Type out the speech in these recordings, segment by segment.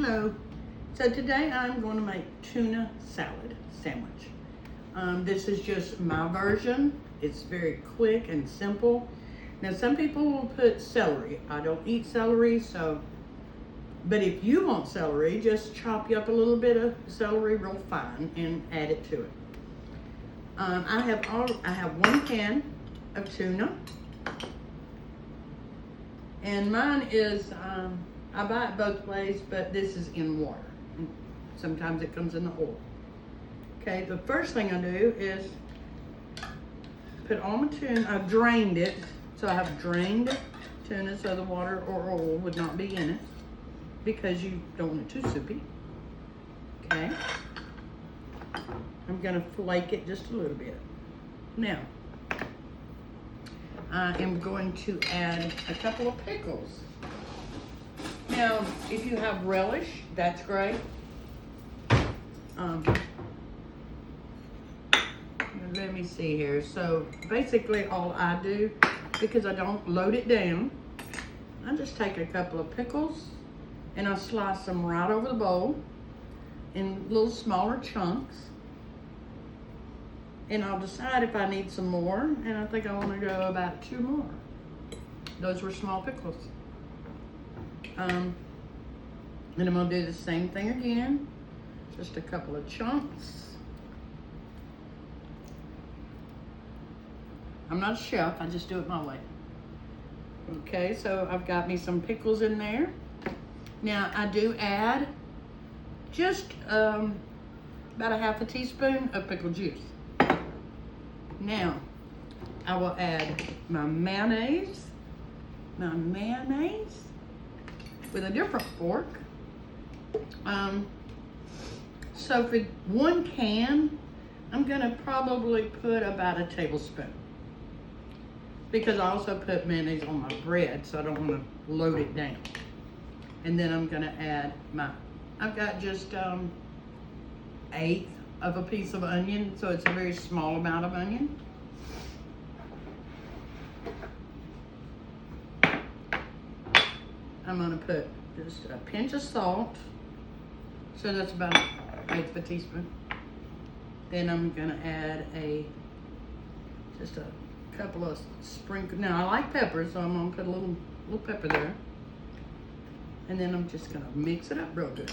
Hello. So today I'm going to make tuna salad sandwich. This is just my version. It's very quick and simple. Now some people will put celery. I don't eat celery, but if you want celery, just chop you up a little bit of celery real fine and add it to it. I have 1 can of tuna, and mine is I buy it both ways, but this is in water. Sometimes it comes in the oil. Okay, the first thing I do is put all my tuna. I've drained it, so I have drained tuna so the water or oil would not be in it, because you don't want it too soupy. Okay, I'm gonna flake it just a little bit. Now, I am going to add a couple of pickles. Now, if you have relish, that's great. Let me see here. So basically all I do, because I don't load it down, I just take a couple of pickles and I slice them right over the bowl in little smaller chunks. And I'll decide if I need some more, and I think I want to go about 2 more. Those were small pickles. And I'm going to do the same thing again. Just a couple of chunks. I'm not a chef, I just do it my way. Okay, so I've got me some pickles in there. Now I do add just about a ½ teaspoon of pickle juice. Now I will add my mayonnaise with a different fork. So for 1 can, I'm gonna probably put about a tablespoon, because I also put mayonnaise on my bread, so I don't want to load it down. And then I'm gonna add I've got just 1/8 of a piece of onion, so it's a very small amount of onion. I'm gonna put just a pinch of salt, so that's about 1/8 of a teaspoon. Then I'm gonna add just a couple of sprinkles. Now I like pepper, so I'm gonna put a little pepper there. And then I'm just gonna mix it up real good.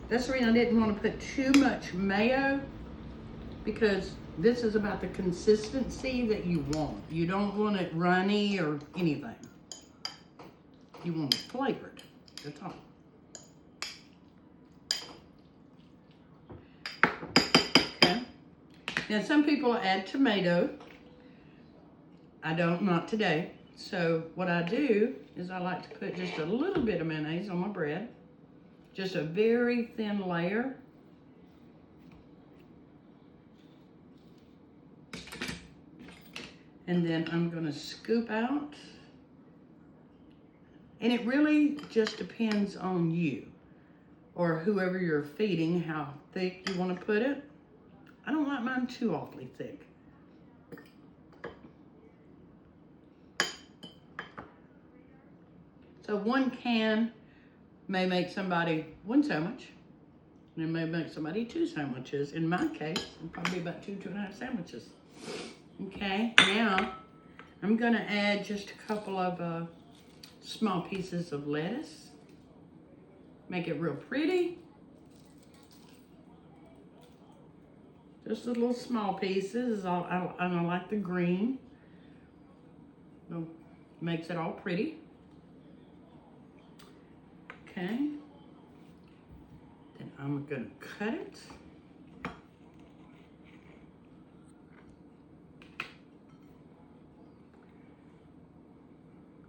That's the reason I didn't want to put too much mayo, because this is about the consistency that you want. You don't want it runny or anything. You want it flavored. That's all. Okay. Now some people add tomato. I don't, not today. So what I do is I like to put just a little bit of mayonnaise on my bread. Just a very thin layer. And then I'm gonna scoop out. And it really just depends on you, or whoever you're feeding, how thick you wanna put it. I don't like mine too awfully thick. So 1 can may make somebody 1 sandwich, and it may make somebody 2 sandwiches. In my case, probably about 2.5 sandwiches. Okay, now I'm gonna add just a couple of small pieces of lettuce. Make it real pretty. Just the little small pieces. I like the green. It makes it all pretty. Okay. Then I'm gonna cut it.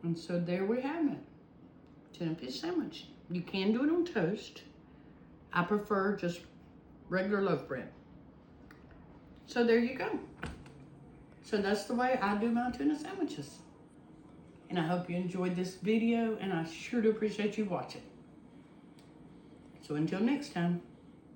And so there we have it. Tuna fish sandwich. You can do it on toast. I prefer just regular loaf bread. So there you go. So that's the way I do my tuna sandwiches. And I hope you enjoyed this video, and I sure do appreciate you watching. So until next time.